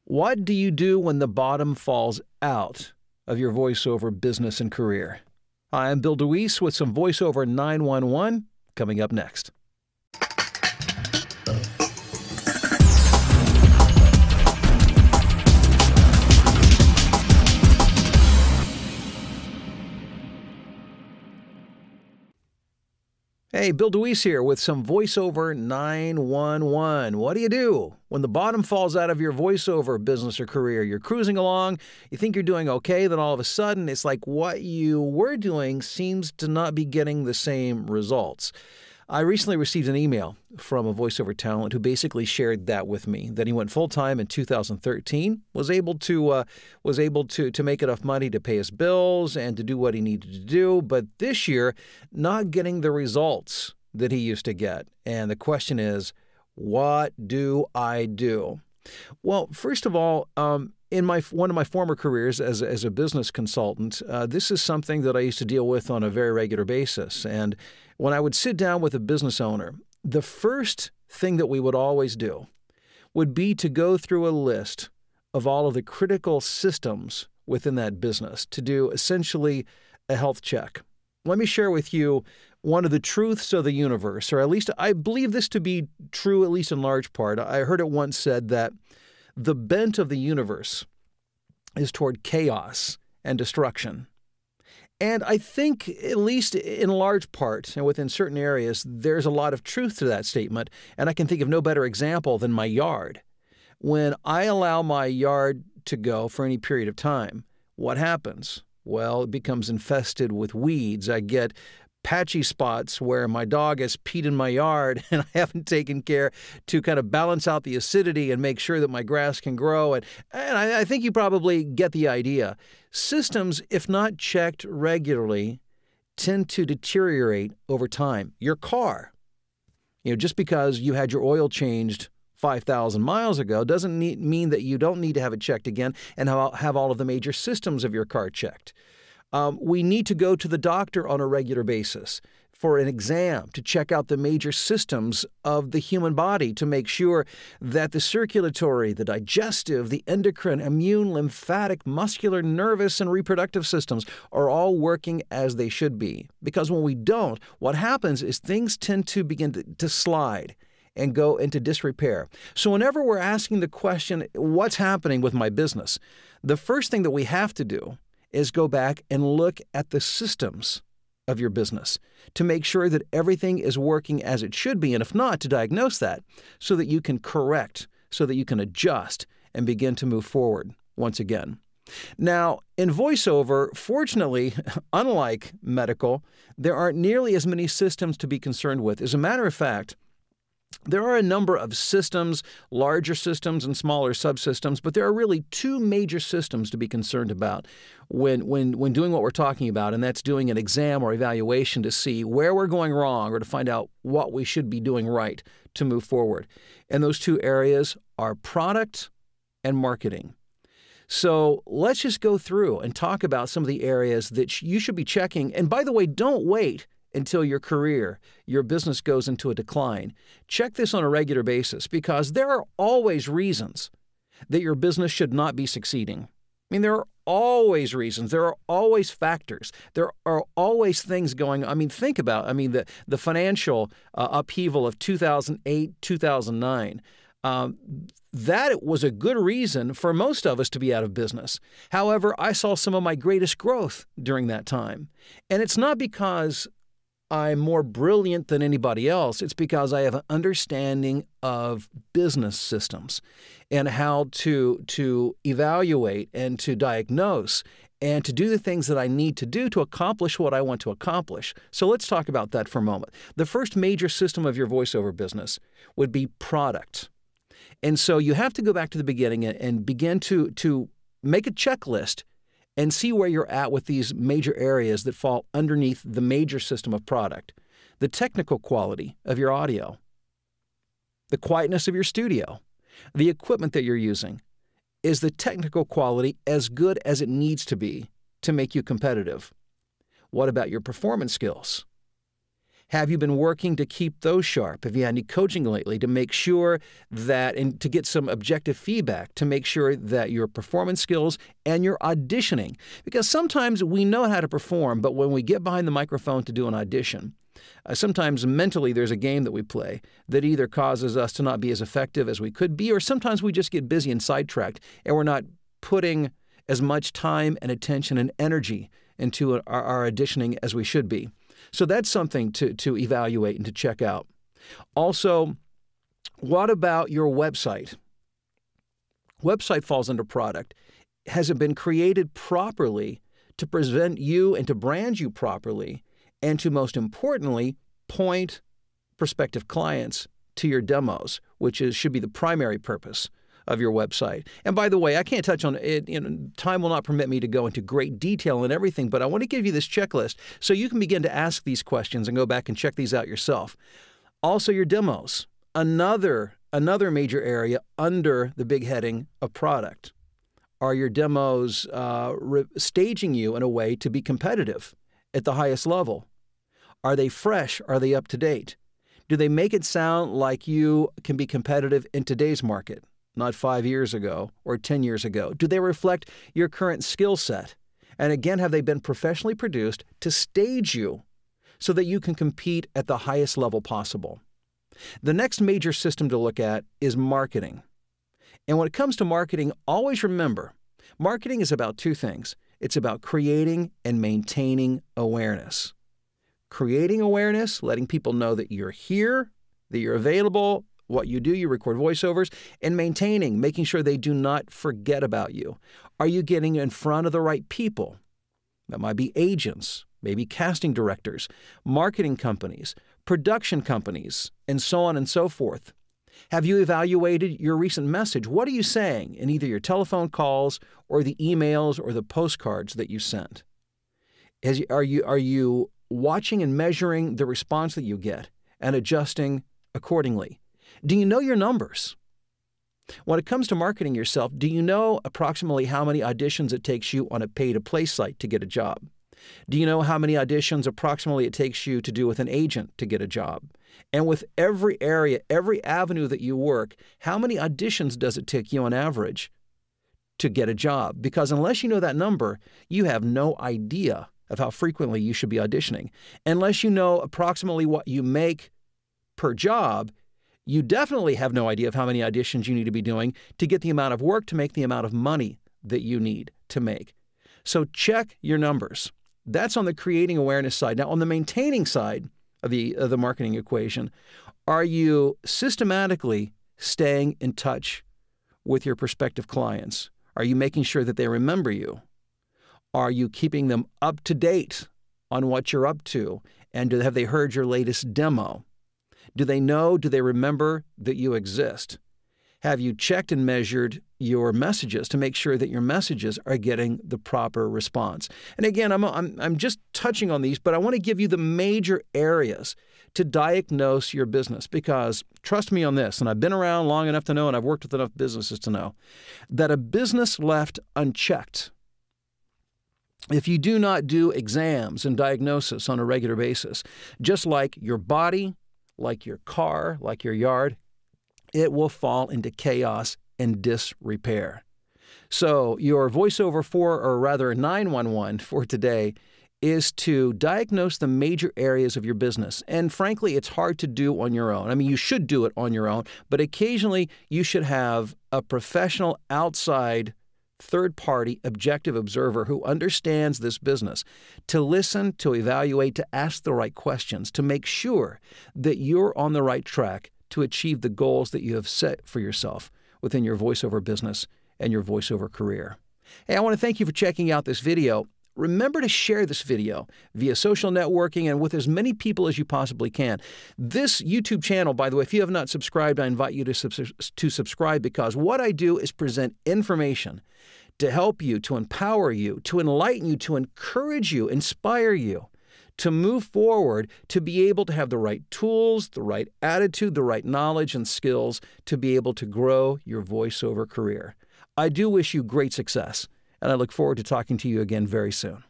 What do you do when the bottom falls out of your voiceover business and career? Hi, I'm Bill DeWeese with some voiceover 911 coming up next. Hey, Bill DeWeese here with some voiceover 911. What do you do when the bottom falls out of your voiceover business or career? You're cruising along, you think you're doing okay, then all of a sudden it's like what you were doing seems to not be getting the same results. I recently received an email from a voiceover talent who basically shared that with me, that he went full-time in 2013, was able to make enough money to pay his bills and to do what he needed to do, but this year, not getting the results that he used to get. And the question is, what do I do? Well, first of all, in one of my former careers as a business consultant, this is something that I used to deal with on a very regular basis. And when I would sit down with a business owner, the first thing that we would always do would be to go through a list of all of the critical systems within that business to do essentially a health check. Let me share with you one of the truths of the universe, or at least I believe this to be true, at least in large part. I heard it once said that the bent of the universe is toward chaos and destruction. And I think, at least in large part, and within certain areas, there's a lot of truth to that statement, and I can think of no better example than my yard. When I allow my yard to go for any period of time, what happens? Well, it becomes infested with weeds. I get patchy spots where my dog has peed in my yard and I haven't taken care to kind of balance out the acidity and make sure that my grass can grow. And I think you probably get the idea. Systems, if not checked regularly, tend to deteriorate over time. Your car, just because you had your oil changed 5,000 miles ago doesn't mean that you don't need to have it checked again and have all of the major systems of your car checked. We need to go to the doctor on a regular basis for an exam to check out the major systems of the human body to make sure that the circulatory, the digestive, the endocrine, immune, lymphatic, muscular, nervous, and reproductive systems are all working as they should be. Because when we don't, what happens is things tend to begin to slide and go into disrepair. So whenever we're asking the question, what's happening with my business? The first thing that we have to do is go back and look at the systems of your business to make sure that everything is working as it should be, and if not, to diagnose that so that you can correct, so that you can adjust and begin to move forward once again. Now, in voiceover, fortunately, unlike medical, there aren't nearly as many systems to be concerned with. As a matter of fact, there are a number of systems, larger systems and smaller subsystems, but there are really two major systems to be concerned about when doing what we're talking about, and that's doing an exam or evaluation to see where we're going wrong or to find out what we should be doing right to move forward. And those two areas are product and marketing. So let's just go through and talk about some of the areas that you should be checking. And by the way, don't wait until your career, your business goes into a decline. Check this on a regular basis because there are always reasons that your business should not be succeeding. I mean, there are always reasons. There are always factors. There are always things going on. I mean, think about, the financial upheaval of 2008, 2009. That was a good reason for most of us to be out of business. However, I saw some of my greatest growth during that time. And it's not because I'm more brilliant than anybody else. It's because I have an understanding of business systems and how to evaluate and to diagnose and to do the things that I need to do to accomplish what I want to accomplish. So let's talk about that for a moment. The first major system of your voiceover business would be product. And so you have to go back to the beginning and begin to make a checklist and see where you're at with these major areas that fall underneath the major system of product. The technical quality of your audio, the quietness of your studio, the equipment that you're using. Is the technical quality as good as it needs to be to make you competitive? What about your performance skills? Have you been working to keep those sharp? Have you had any coaching lately to make sure that, and to get some objective feedback to make sure that your performance skills and your auditioning, because sometimes we know how to perform, but when we get behind the microphone to do an audition, sometimes mentally there's a game that we play that either causes us to not be as effective as we could be, or sometimes we just get busy and sidetracked and we're not putting as much time and attention and energy into our auditioning as we should be. So that's something to evaluate and to check out. Also, what about your website? Website falls under product. Has it been created properly to present you and to brand you properly, and to, most importantly, point prospective clients to your demos, which should be the primary purpose of your website? And by the way, I can't touch on it, time will not permit me to go into great detail and everything, but I want to give you this checklist so you can begin to ask these questions and go back and check these out yourself. Also, your demos, another major area under the big heading of product. Are your demos staging you in a way to be competitive at the highest level? Are they fresh? Are they up to date? Do they make it sound like you can be competitive in today's market, not 5 years ago or 10 years ago? Do they reflect your current skill set? And again, have they been professionally produced to stage you so that you can compete at the highest level possible? The next major system to look at is marketing. And when it comes to marketing, always remember, marketing is about two things. It's about creating and maintaining awareness. Creating awareness, letting people know that you're here, that you're available, what you do, you record voiceovers, and maintaining, making sure they do not forget about you. Are you getting in front of the right people? That might be agents, maybe casting directors, marketing companies, production companies, and so on and so forth. Have you evaluated your recent message? What are you saying in either your telephone calls or the emails or the postcards that you sent? Are you watching and measuring the response that you get and adjusting accordingly? Do you know your numbers? When it comes to marketing yourself, do you know approximately how many auditions it takes you on a pay-to-play site to get a job? Do you know how many auditions approximately it takes you to do with an agent to get a job? And with every area, every avenue that you work, how many auditions does it take you on average to get a job? Because unless you know that number, you have no idea of how frequently you should be auditioning. Unless you know approximately what you make per job, you definitely have no idea of how many auditions you need to be doing to get the amount of work to make the amount of money that you need to make. So check your numbers. That's on the creating awareness side. Now, on the maintaining side of the marketing equation, are you systematically staying in touch with your prospective clients? Are you making sure that they remember you? Are you keeping them up to date on what you're up to? And have they heard your latest demo? Do they know, do they remember that you exist? Have you checked and measured your messages to make sure that your messages are getting the proper response? And again, I'm just touching on these, but I want to give you the major areas to diagnose your business, because trust me on this, and I've been around long enough to know, and I've worked with enough businesses to know, that a business left unchecked, if you do not do exams and diagnosis on a regular basis, just like your body, like your car, like your yard, it will fall into chaos and disrepair. So your voiceover for, or rather 911 for today, is to diagnose the major areas of your business. And frankly, it's hard to do on your own. I mean, you should do it on your own, but occasionally you should have a professional outside third-party objective observer who understands this business to listen, to evaluate, to ask the right questions, to make sure that you're on the right track to achieve the goals that you have set for yourself within your voiceover business and your voiceover career. Hey, I want to thank you for checking out this video. Remember to share this video via social networking and with as many people as you possibly can. This YouTube channel, by the way, if you have not subscribed, I invite you to subscribe, because what I do is present information to help you, to empower you, to enlighten you, to encourage you, inspire you to move forward, to be able to have the right tools, the right attitude, the right knowledge and skills to be able to grow your voiceover career. I do wish you great success, and I look forward to talking to you again very soon.